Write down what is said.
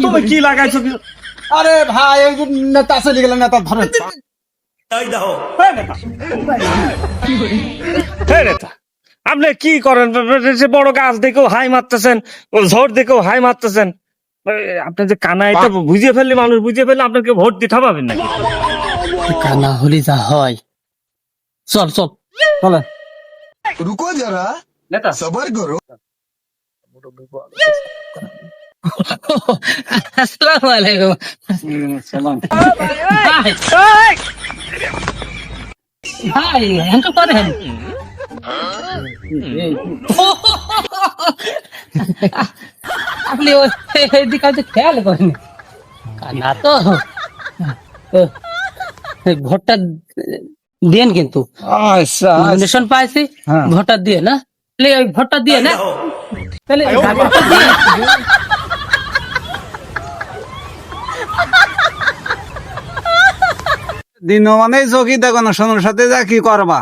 তুমি কি লাগাইছো কি? আরে ভাই ওই যে নেতা চলে গেলেন, নেতা ধরেন। হে নেতা, আপনি কি করেন? সে বড় গাছ দেখেও হাই মারতেছেন, ঝড় দেখেও হাই মারতেছেন। আপনি যে কানা, এটা বুঝিয়ে ফেললে, মানুষ বুঝিয়ে ফেললে আপনাকে ভোট দিতে পাবেন নাকি? কানা হলি যা হয়। চল চল চলে। रुको जरा নেতা, सबर करो। আসসালামু আলাইকুম। ভাই হ্যান্ডো করেন। আপনি এদিকে হয়তো খেয়াল করেন না তো। ভোটটা দিয়েন কিন্তু, আচ্ছা নমিনেশন পাইছি, ভোটটা দিয়ে না, ওই ভোটটা দিয়ে না, তাহলে দিন মানে চকি দেখো না, সোনার সাথে যা কি করবা।